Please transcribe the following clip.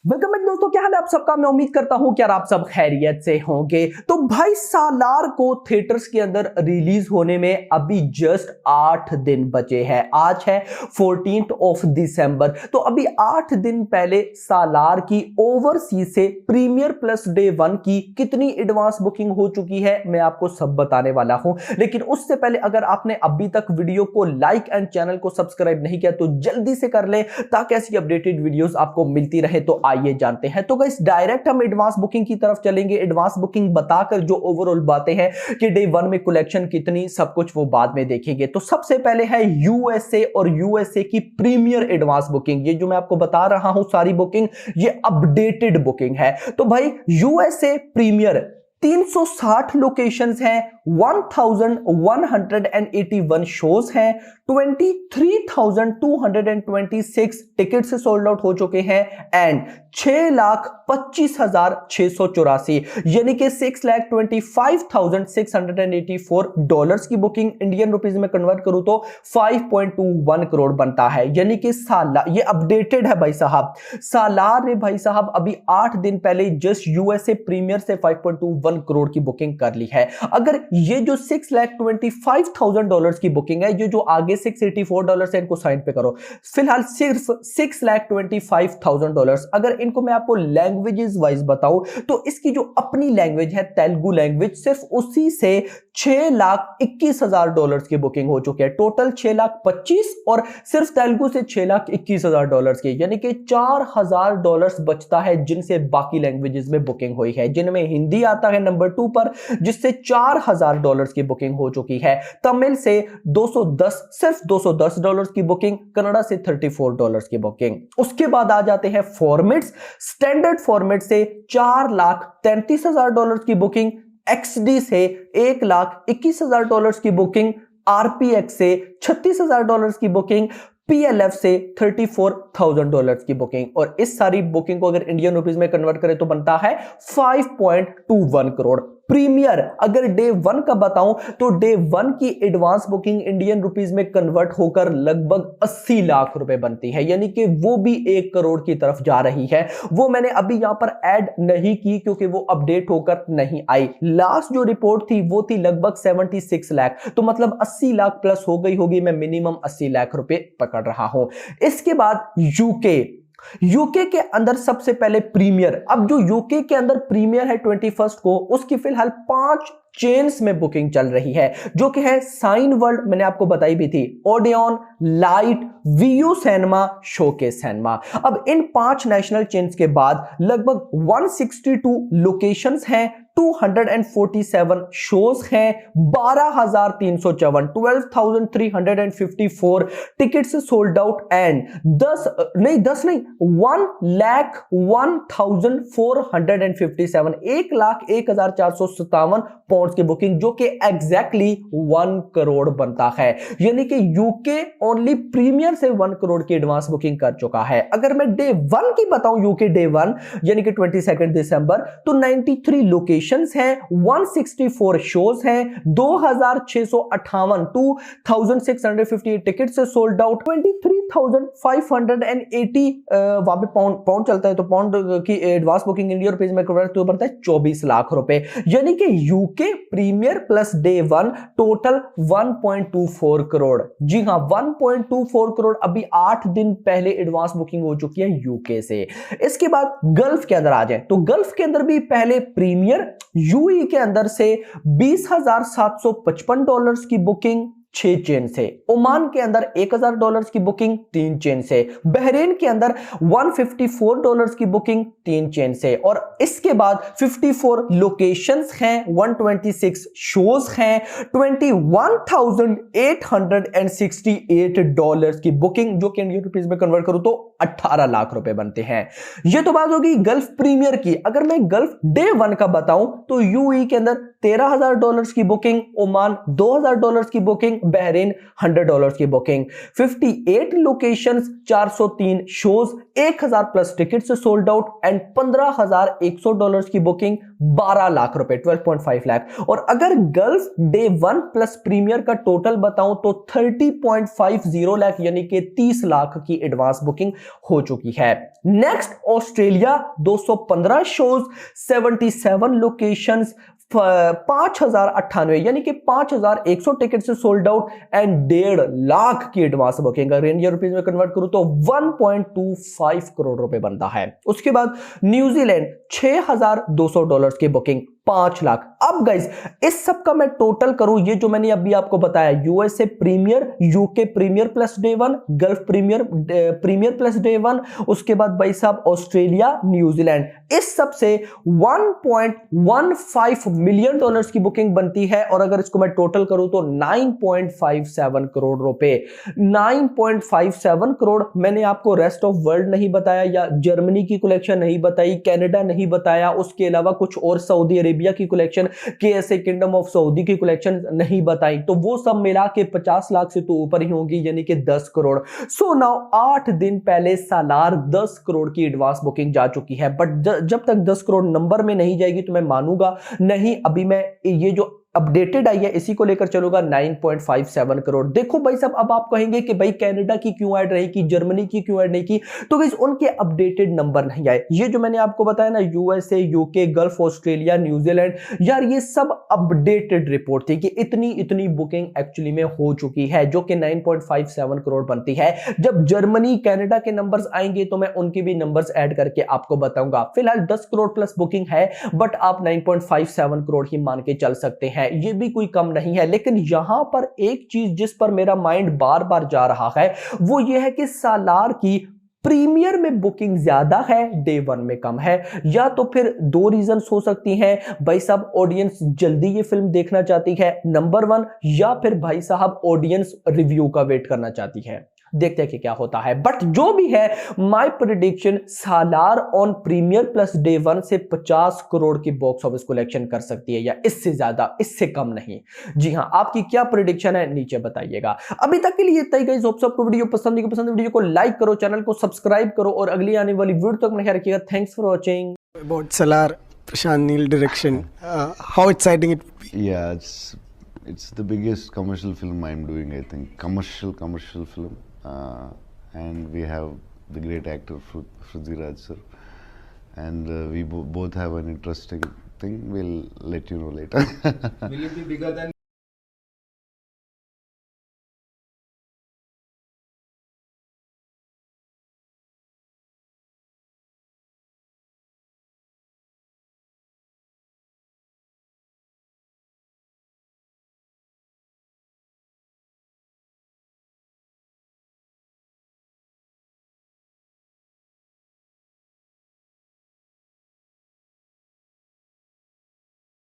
Welcome back दोस्तों, क्या हाल है आप सबका। मैं उम्मीद करता हूं कि यार आप सब खैरियत से होंगे। तो भाई सालार को थिएटर्स के अंदर रिलीज होने में अभी जस्ट 8 दिन बचे हैं। आज है 14 दिसंबर। तो अभी 8 दिन पहले सालार की ओवरसीज से प्रीमियर प्लस डे 1 की कितनी एडवांस बुकिंग हो चुकी है मैं आपको सब बताने वाला हूं। लेकिन उससे पहले अगर आपने अभी तक वीडियो को लाइक एंड चैनल को सब्सक्राइब नहीं किया तो जल्दी से कर ले ताकि ऐसी अपडेटेड वीडियोस आपको मिलती रहे। तो आइए जानते हैं। तो गाइस डायरेक्ट हम एडवांस बुकिंग की तरफ चलेंगे। एडवांस बुकिंग बताकर जो ओवरऑल बातें हैं कि डे 1 में कलेक्शन कितनी, सब कुछ वो बाद में देखेंगे। तो सबसे पहले है यूएसए और यूएसए की प्रीमियर एडवांस बुकिंग। ये जो मैं आपको बता रहा हूं सारी बुकिंग ये अपडेटेड बुकिंग है। तो भाई यूएसए प्रीमियर 360 लोकेशंस हैं, 1181 शोज हैं, 23,226 टिकट्स सोल्ड आउट हो चुके हैं एंड 6,25,684 यानी कि $6,25,684 की बुकिंग इंडियन रुपीज में कन्वर्ट करूं तो 5.21 करोड़ बनता है। यानी कि ये अपडेटेड है भाई साहब। सालार ने भाई साहब अभी 8 दिन पहले जस्ट यूएसए प्रीमियर से 5.21 करोड़ की बुकिंग कर ली है। अगर ये जो $6,25,000 की बुकिंग है, ये जो आगे $684 है, इनको साइन पे करो। फिलहाल सिर्फ $6,25,000। अगर इनको मैं आपको लैंग्वेजेस वाइज बताऊं तो इसकी जो अपनी लैंग्वेज है तेलुगु लैंग्वेज, सिर्फ उसी से $6,21,000 की बुकिंग हो चुकी है। टोटल 6,25,000 और सिर्फ तेलुगु से $6,21,000 की, यानी कि $4,000 बचता है जिनसे बाकी लैंग्वेजेस में बुकिंग हुई है। जिनमें हिंदी आता है नंबर 2 पर जिससे $4,000 की बुकिंग हो चुकी है। तमिल से 210, सिर्फ $210 की बुकिंग, कन्नड़ा से $34 की बुकिंग। उसके बाद आ जाते हैं फॉर्मेट्स। स्टैंडर्ड फॉर्मेट से $4,33,000 की बुकिंग, XD से $1,21,000 की बुकिंग, RPX से $36,000 की बुकिंग, PLF से $34,000 की बुकिंग। और इस सारी बुकिंग को अगर इंडियन रुपीज में कन्वर्ट करें तो बनता है 5.21 करोड़। प्रीमियर अगर डे 1 का बताऊं तो डे 1 की एडवांस बुकिंग इंडियन रुपीज में कन्वर्ट होकर लगभग 80 लाख रुपए बनती है, यानी कि वो भी 1 करोड़ की तरफ जा रही है। वो मैंने अभी यहां पर ऐड नहीं की क्योंकि वो अपडेट होकर नहीं आई। लास्ट जो रिपोर्ट थी वो थी लगभग 76 लाख, तो मतलब 80 लाख प्लस हो गई होगी। मैं मिनिमम 80 लाख रुपए पकड़ रहा हूं। इसके बाद यूके के अंदर सबसे पहले प्रीमियर। अब जो यूके के अंदर प्रीमियर है 21 को, उसकी फिलहाल 5 चेन्स में बुकिंग चल रही है जो कि है साइन वर्ल्ड, मैंने आपको बताई भी थी, Odeon, Light, Vue cinema, Showcase cinema. अब इन 5 नेशनल चेन्स के बाद लगभग 162 लोकेशंस हैं, 247 शोज हैं, 12,354 12,354 tickets sold out and 1,01,457 1,01,457 points की बुकिंग, जो कि एग्जैक्टली 1 करोड़ बनता है। यानी कि यूके ओनली प्रीमियर से 1 करोड़ की एडवांस बुकिंग कर चुका है। अगर मैं डे 1 की बताऊं, यूके डे 1 यानी कि 22 दिसंबर, तो 93 लोकेशंस हैं, 164 शोज हैं, 2,658 2,658 टिकट्स से सोल्ड आउट, 23,580 वहां पे पाउंड चलता है, तो पाउंड की एडवांस बुकिंग इंडियन रुपीज में कन्वर्ट तो बनता है 24 लाख रुपए। यानी कि UK premiere plus day 1 total 1.24 crore. जी हां, 1.24 करोड़ अभी 8 दिन पहले एडवांस बुकिंग हो चुकी है यूके से। इसके बाद गल्फ के अंदर आ जाए तो गल्फ के अंदर भी पहले प्रीमियर यूएई के अंदर से $20,755 की बुकिंग 6 चेन से, ओमान के अंदर $1,000 की बुकिंग 3 चेन से, बहरीन के अंदर $154 की बुकिंग 3 चेन से, और इसके बाद 54 लोकेशंस हैं, 126 शोज हैं, $21,868 की बुकिंग, जो कि इंडियन रुपीज में कन्वर्ट करूं तो 18 लाख रुपए बनते हैं। ये तो बात होगी गल्फ प्रीमियर की। अगर मैं गल्फ डे 1 का बताऊं तो यूएई के अंदर $13,000 की बुकिंग, ओमान $2,000 की बुकिंग, बहरीन $100 की booking. 58 locations, 403 shows, 1000 plus ticket से सोल्ड आउट एंड $15,100 की बुकिंग, 12 लाख रुपए, 12.5 लाख। और अगर गल्फ डे 1 प्लस प्रीमियर का टोटल बताऊं तो 30.50 लाख यानी कि 30 लाख की एडवांस बुकिंग हो चुकी है। नेक्स्ट ऑस्ट्रेलिया, 215 शोज, 77 लोकेशंस, 5,098 यानी कि 5,100 टिकट से सोल्ड आउट एंड 1.5 लाख की एडवांस बुकिंग। अगर इंडियन रुपीज में कन्वर्ट करूं तो 1.25 करोड़ रुपए बनता है। उसके बाद न्यूजीलैंड, $6,200 की बुकिंग, 5 लाख। अब गाइस इस सब का मैं टोटल करूं, ये जो मैंने अभी आपको बताया, USA premiere, UK premiere plus day 1, Gulf premiere plus day 1, उसके बाद भाई साहब ऑस्ट्रेलिया, न्यूजीलैंड, इस सब से $1.15 मिलियन की बुकिंग बनती है। और अगर इसको मैं टोटल करूं तो 9.57 करोड़ रुपए, 9.57 करोड़। मैंने आपको रेस्ट ऑफ वर्ल्ड नहीं बताया, या जर्मनी की कलेक्शन नहीं बताई, कनाडा नहीं बताया, उसके अलावा कुछ और सऊदी अरेबिया की collection, KSA kingdom of Saudi की कलेक्शन नहीं बताई, तो वो सब मिला के 50 लाख से तो ऊपर ही होगी, यानी कि 10 करोड़। सो नाउ 8 दिन पहले सालार 10 करोड़ की एडवांस बुकिंग जा चुकी है। बट जब तक 10 करोड़ नंबर में नहीं जाएगी तो मैं मानूंगा नहीं। अभी मैं ये जो अपडेटेड आई है इसी को लेकर चलूंगा, 9.57 करोड़। देखो भाई साहब, अब आप कहेंगे कि भाई कनाडा की क्यों ऐड रही, की जर्मनी की क्यों ऐड नहीं की, तो गाइस उनके अपडेटेड नंबर नहीं आए। ये जो मैंने आपको बताया ना, USA, UK, gulf, Australia, New Zealand, यार ये सब अपडेटेड रिपोर्ट थी कि इतनी बुकिंग एक्चुअली में हो चुकी है, जो कि 9.57 करोड़ बनती है। जब जर्मनी, कनाडा के नंबर्स आएंगे तो मैं उनके भी नंबर्स ऐड करके आपको बताऊंगा। फिलहाल 10 करोड़ प्लस बुकिंग है, बट आप 9.57 करोड़ ही मान के चल सकते हैं, ये भी कोई कम नहीं है। लेकिन यहां पर एक चीज जिस पर मेरा माइंड बार बार जा रहा है वो ये है कि सालार की प्रीमियर में बुकिंग ज्यादा है, डे 1 में कम है। या तो फिर दो रीजंस हो सकती हैं, भाई साहब ऑडियंस जल्दी ये फिल्म देखना चाहती है, नंबर 1, या फिर भाई साहब ऑडियंस रिव्यू का वेट करना चाहती है। देखते हैं कि क्या होता है। बट जो भी है, my prediction, Salaar on premiere plus day 1 से 50 करोड़ की बॉक्स ऑफिस कलेक्शन कर सकती है, या इससे ज्यादा, इससे कम नहीं। जी हां, आपकी क्या प्रेडिक्शन है नीचे बताइएगा। अभी तक के लिए इतना ही गाइस। होप सबको वीडियो पसंद है, वीडियो को लाइक करो, चैनल को सब्सक्राइब करो, और अगली आने वाली वीडियो तक में रखिएगा। Thanks for watching. About Salar, Prashant Neel direction, how exciting it would be. Yeah, it's the biggest commercial film I'm doing, I think. Commercial film. And we have the great actor Prithviraj sir, and we both have an interesting thing. We'll let you know later. Will it be bigger than